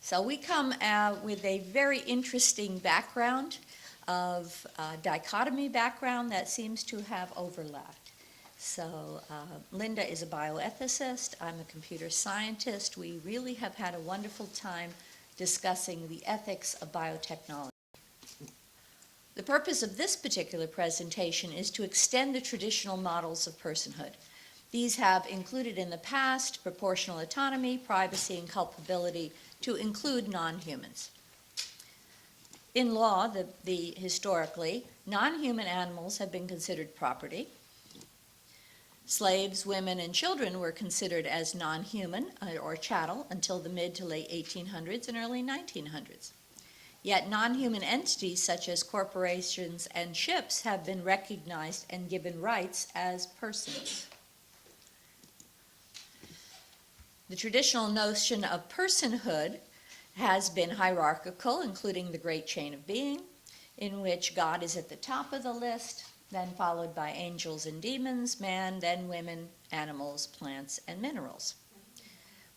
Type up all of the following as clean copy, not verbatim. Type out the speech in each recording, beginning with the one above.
So we come with a very interesting background of dichotomy background that seems to have overlapped. So Linda is a bioethicist, I'm a computer scientist. We really have had a wonderful time discussing the ethics of biotechnology. The purpose of this particular presentation is to extend the traditional models of personhood. These have included in the past proportional autonomy, privacy, and culpability to include non-humans. In law, historically, non-human animals have been considered property. Slaves, women, and children were considered as non-human or chattel until the mid to late 1800s and early 1900s. Yet non-human entities such as corporations and ships have been recognized and given rights as persons. The traditional notion of personhood has been hierarchical, including the great chain of being, in which God is at the top of the list, then followed by angels and demons, man, then women, animals, plants, and minerals,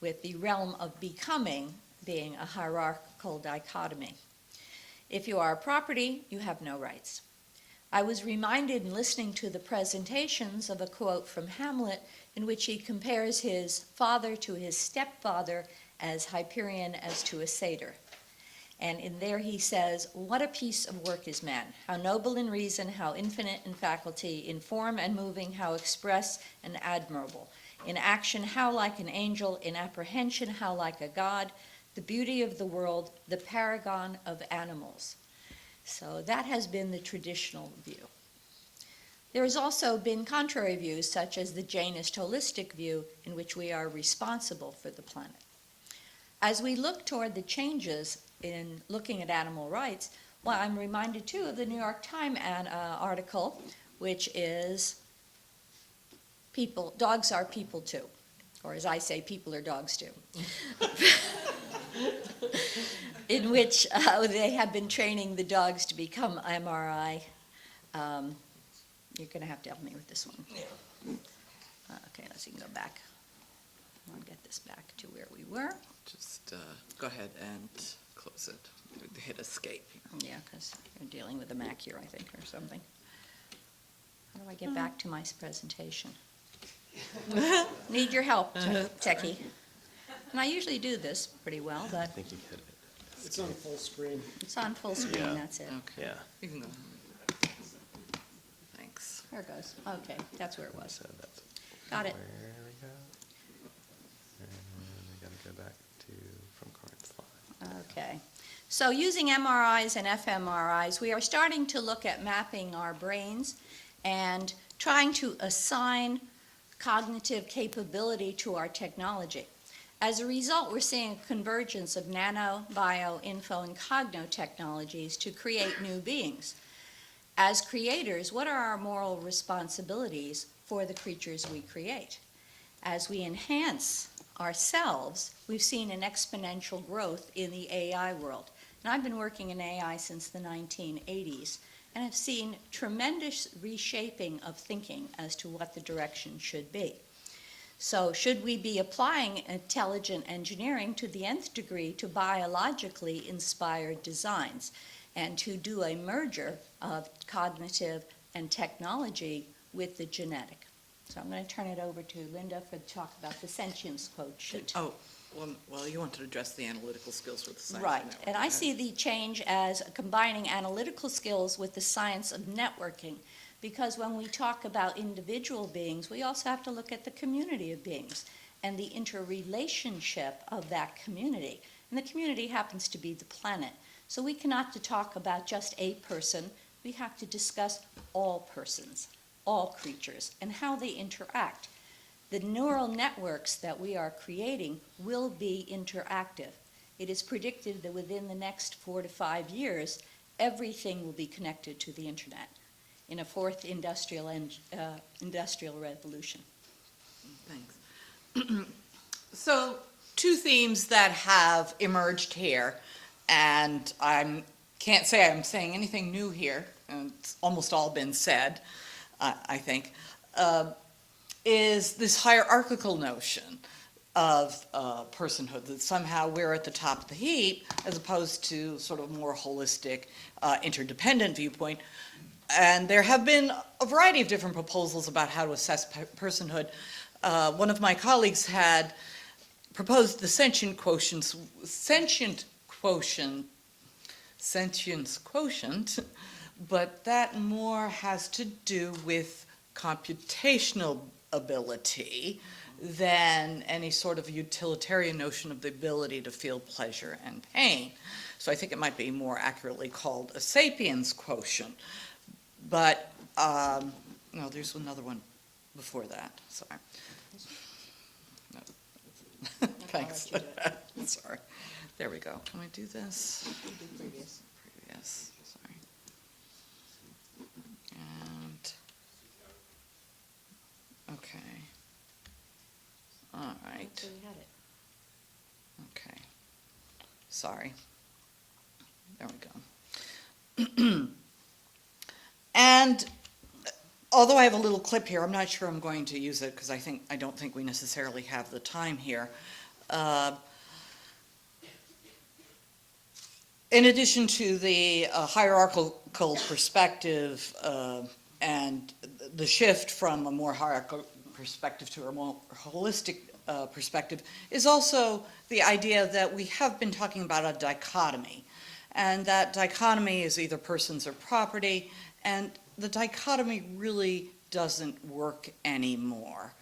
with the realm of becoming being a hierarchical dichotomy. If you are a property, you have no rights. I was reminded in listening to the presentations of a quote from Hamlet in which he compares his father to his stepfather as Hyperion as to a satyr. And in there he says, "What a piece of work is man, how noble in reason, how infinite in faculty, in form and moving, how express and admirable. In action, how like an angel, in apprehension, how like a god, the beauty of the world, the paragon of animals." So that has been the traditional view. There has also been contrary views, such as the Jainist holistic view, in which we are responsible for the planet. As we look toward the changes in looking at animal rights, well, I'm reminded too of the New York Times article, which is dogs are people too. Or as I say, people are dogs too. In which they have been training the dogs to become MRI. You're going to have to help me with this one. Okay, let's go back. I'll get this back to where we were. Just go ahead and close it. Hit escape. Yeah, because you're dealing with a Mac here, I think, or something. How do I get back to my presentation? Need your help, techie. And I usually do this pretty well, but I think you hit it. It's on full screen. it's on full screen, Yeah. that's it. Okay. Yeah. You can go. Thanks. There it goes. Okay, that's where it was. So that's Got it. where we go. And we got to go back to from current slide. Okay. So using MRIs and fMRIs, we are starting to look at mapping our brains and trying to assign cognitive capability to our technology. As a result, we're seeing a convergence of nano, bio, info, and cogno technologies to create new beings. As creators, what are our moral responsibilities for the creatures we create? As we enhance ourselves, we've seen an exponential growth in the AI world. And I've been working in AI since the 1980s, and have seen tremendous reshaping of thinking as to what the direction should be. So should we be applying intelligent engineering to the nth degree to biologically inspired designs and to do a merger of cognitive and technology with the genetic? So I'm going to turn it over to Linda for talk about the sentience quotient. Oh, well, you want to address the analytical skills with the science Right, of network. and I see the change as combining analytical skills with the science of networking, because when we talk about individual beings, we also have to look at the community of beings and the interrelationship of that community. And the community happens to be the planet. So we cannot talk about just a person, we have to discuss all persons, all creatures, and how they interact. The neural networks that we are creating will be interactive. It is predicted that within the next 4 to 5 years, everything will be connected to the internet in a fourth industrial revolution. Thanks. So, two themes that have emerged here, and I can't say I'm saying anything new here, and it's almost all been said, I think, is this hierarchical notion of personhood, that somehow we're at the top of the heap as opposed to sort of more holistic, interdependent viewpoint. And there have been a variety of different proposals about how to assess personhood. One of my colleagues had proposed the sentience quotient, but that more has to do with computational ability than any sort of utilitarian notion of the ability to feel pleasure and pain. So I think it might be more accurately called a sapiens quotient. But, no, there's another one before that, sorry. No. Thanks. Sorry. There we go. Can I do this? Previous, sorry. And, okay. All right. So we had it. Okay. Sorry. There we go. And although I have a little clip here, I'm not sure I'm going to use it because I don't think we necessarily have the time here. In addition to the hierarchical perspective and the shift from a more hierarchical perspective to a more holistic perspective is also the idea that we have been talking about a dichotomy. And that dichotomy is either persons or property, and the dichotomy really doesn't work anymore.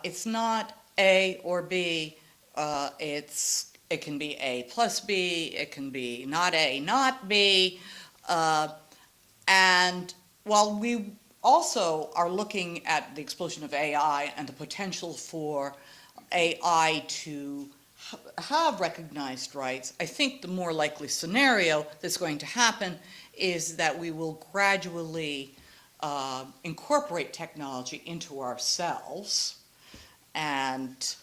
It's not A or B, it can be A plus B, it can be not A, not B, and while we also are looking at the explosion of AI and the potential for AI to have recognized rights, I think the more likely scenario that's going to happen is that we will gradually incorporate technology into ourselves and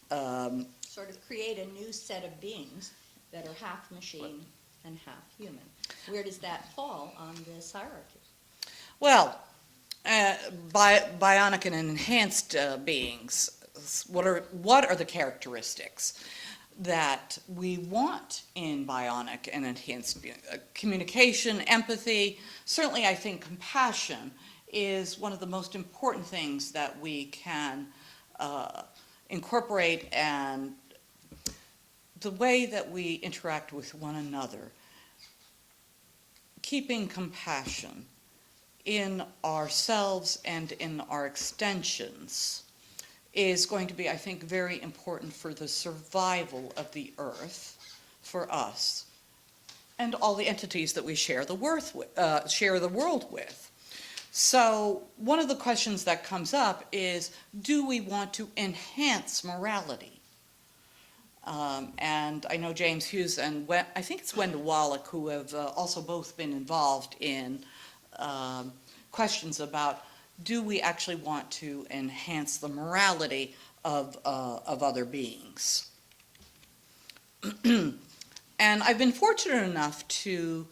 Sort of create a new set of beings that are half machine and half human. Where does that fall on this hierarchy? well, bionic and enhanced beings, what are the characteristics that we want in bionic and enhanced beings? Communication, empathy, certainly I think compassion is one of the most important things that we can incorporate, and the way that we interact with one another, keeping compassion in ourselves and in our extensions is going to be, I think, very important for the survival of the earth, for us, and all the entities that we share the world with. So one of the questions that comes up is, do we want to enhance morality? And I know James Hughes and I think it's Wendell Wallach who have also both been involved in questions about, do we actually want to enhance the morality of other beings? And I've been fortunate enough to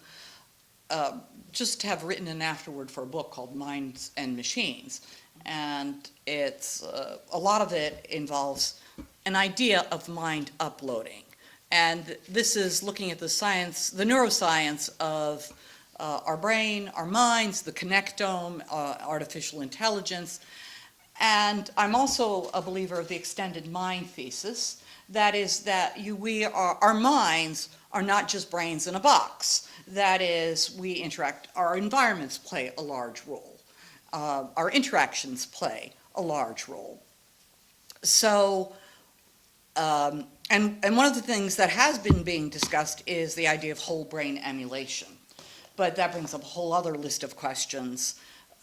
just have written an afterword for a book called Minds and Machines. And it's a lot of it involves an idea of mind uploading. And this is looking at the science, the neuroscience of our brain, our minds, the connectome, artificial intelligence. And I'm also a believer of the extended mind thesis. That is that our minds are not just brains in a box. That is, we interact, our environments play a large role. Our interactions play a large role. So, and one of the things that has been being discussed is the idea of whole brain emulation. But that brings up a whole other list of questions.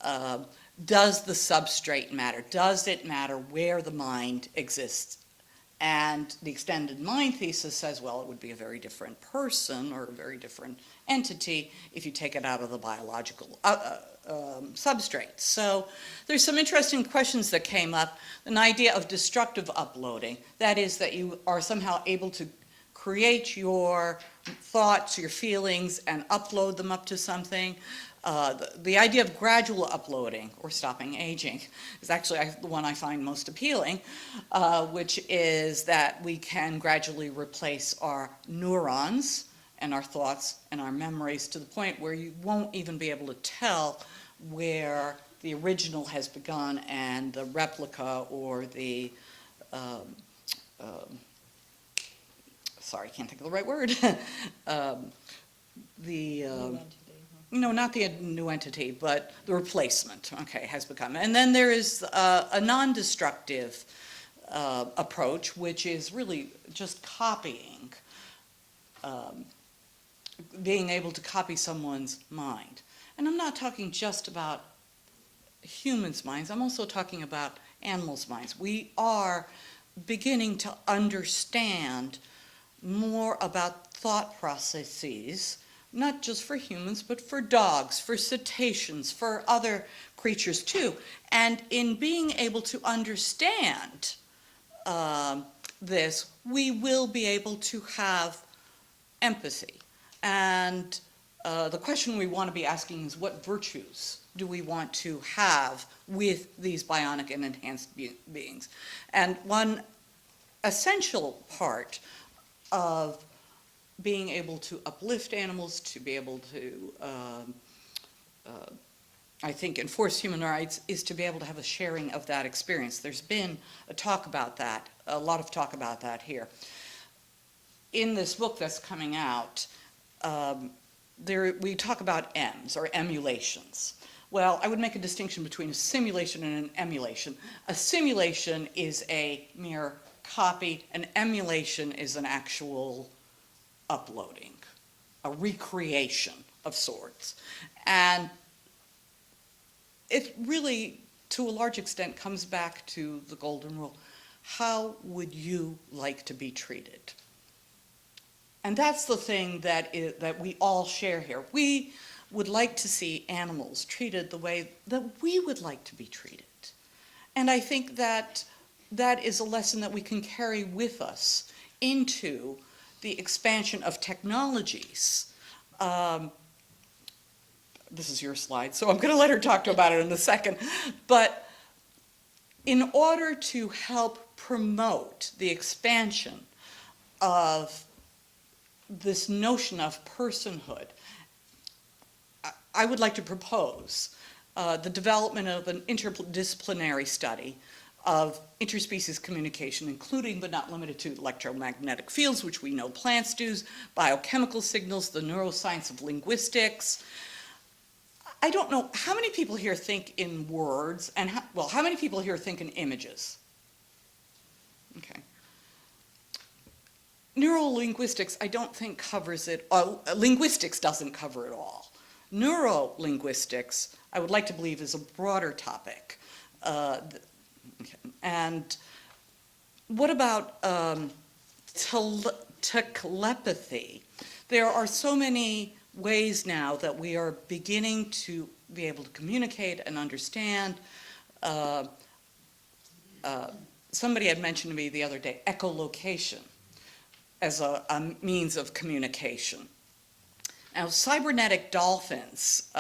Does the substrate matter? Does it matter where the mind exists? And the extended mind thesis says, well, it would be a very different person or a very different entity if you take it out of the biological substrate. So there's some interesting questions that came up. An idea of destructive uploading, that is that you are somehow able to create your thoughts, your feelings, and upload them up to something. The idea of gradual uploading or stopping aging is actually the one I find most appealing, which is that we can gradually replace our neurons and our thoughts and our memories to the point where you won't even be able to tell where the original has begun and the replica or the sorry, I can't think of the right word. No, not the new entity, but the replacement, okay, has become. And then there is a non-destructive approach, which is really just copying, being able to copy someone's mind. And I'm not talking just about humans' minds, I'm also talking about animals' minds. We are beginning to understand more about thought processes, not just for humans, but for dogs, for cetaceans, for other creatures too. And in being able to understand this, we will be able to have empathy. And the question we want to be asking is, what virtues do we want to have with these bionic and enhanced beings? And one essential part of being able to uplift animals, to be able to, I think, enforce human rights, is to be able to have a sharing of that experience. There's been a talk about that, a lot of talk about that here. In this book that's coming out, we talk about M's, or emulations. Well, I would make a distinction between a simulation and an emulation. A simulation is a mere copy, an emulation is an actual uploading, a recreation of sorts. And it really, to a large extent, comes back to the golden rule. How would you like to be treated? And that's the thing that we all share here. We would like to see animals treated the way that we would like to be treated. And I think that that is a lesson that we can carry with us into the expansion of technologies. This is your slide, so I'm going to let her talk about it in a second. But in order to help promote the expansion of this notion of personhood, I would like to propose the development of an interdisciplinary study of interspecies communication, including but not limited to electromagnetic fields, which we know plants do, biochemical signals, the neuroscience of linguistics. I don't know, how many people here think in words, and how many people here think in images? Okay. Neurolinguistics, I don't think covers it. Linguistics doesn't cover it all. Neurolinguistics, I would like to believe, is a broader topic. And what about telepathy? There are so many ways now that we are beginning to be able to communicate and understand. Somebody had mentioned to me the other day echolocation as a means of communication. Now, cybernetic dolphins,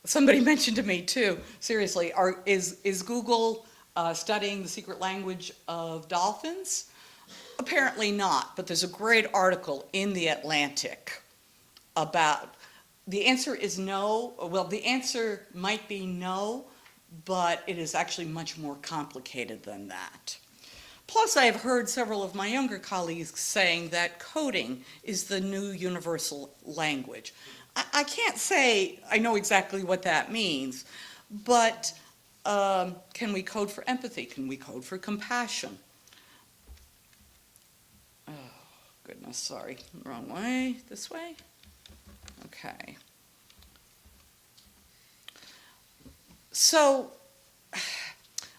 somebody mentioned to me too, seriously, is Google studying the secret language of dolphins? Apparently not, but there's a great article in The Atlantic about, the answer is no. Well, the answer might be no, but it is actually much more complicated than that. Plus, I have heard several of my younger colleagues saying that coding is the new universal language. I can't say I know exactly what that means, but can we code for empathy? Can we code for compassion? Oh, goodness, sorry, wrong way, this way? Okay. So,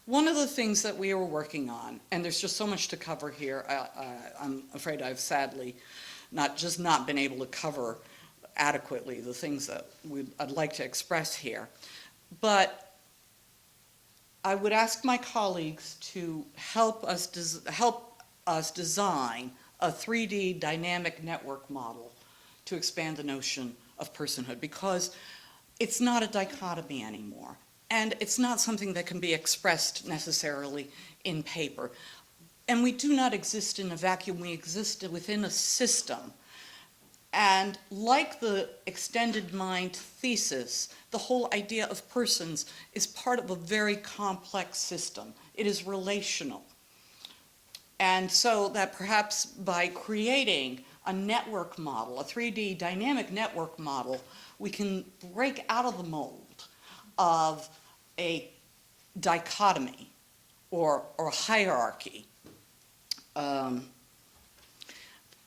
one of the things that we were working on, and there's just so much to cover here, I'm afraid I've sadly not been able to cover adequately the things that I'd like to express here. But I would ask my colleagues to help us design a 3D dynamic network model to expand the notion of personhood, because it's not a dichotomy anymore. And it's not something that can be expressed necessarily in paper. And we do not exist in a vacuum, we exist within a system. And like the extended mind thesis, the whole idea of persons is part of a very complex system. It is relational. And so that perhaps by creating a network model, a 3D dynamic network model, we can break out of the mold of a dichotomy or hierarchy.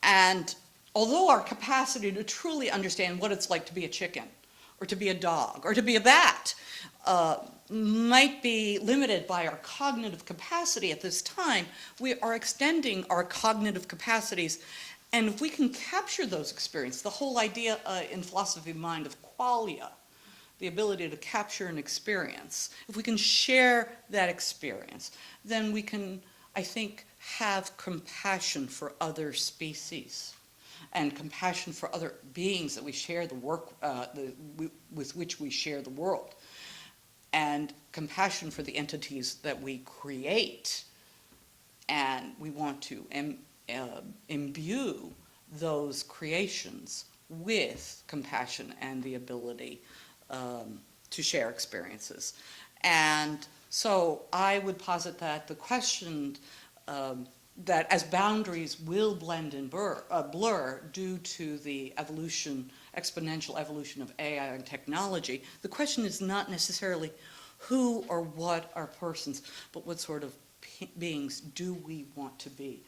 And although our capacity to truly understand what it's like to be a chicken, or to be a dog, or to be a bat, might be limited by our cognitive capacity at this time, we are extending our cognitive capacities. And if we can capture those experiences, the whole idea in philosophy of mind of qualia, the ability to capture an experience, if we can share that experience, then we can, I think, have compassion for other species and compassion for other beings that we share the work, with which we share the world, and compassion for the entities that we create. And we want to imbue those creations with compassion and the ability to share experiences. And so I would posit that the question that as boundaries will blend and blur due to the exponential evolution of AI and technology, the question is not necessarily who or what are persons, but what sort of beings do we want to be?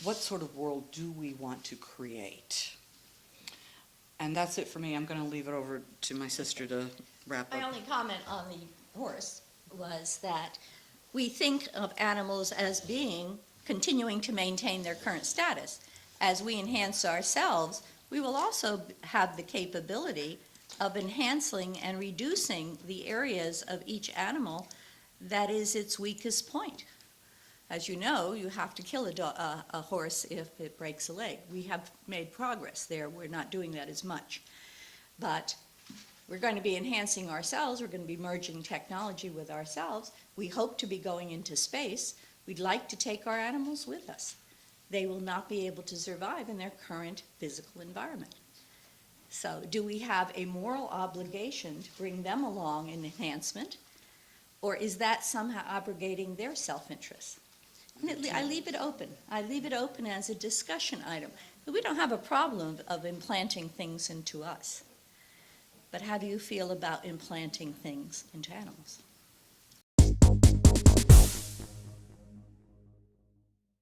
What sort of world do we want to create? And that's it for me. I'm going to leave it over to my sister to wrap My up. only comment on the horse was that we think of animals as being continuing to maintain their current status. As we enhance ourselves, we will also have the capability of enhancing and reducing the areas of each animal that is its weakest point. As you know, you have to kill a horse if it breaks a leg. We have made progress there. We're not doing that as much. But we're going to be enhancing ourselves. We're going to be merging technology with ourselves. We hope to be going into space. We'd like to take our animals with us. They will not be able to survive in their current physical environment. So do we have a moral obligation to bring them along in enhancement, or is that somehow abrogating their self-interest? I leave it open. I leave it open as a discussion item. But we don't have a problem of implanting things into us. But how do you feel about implanting things into animals?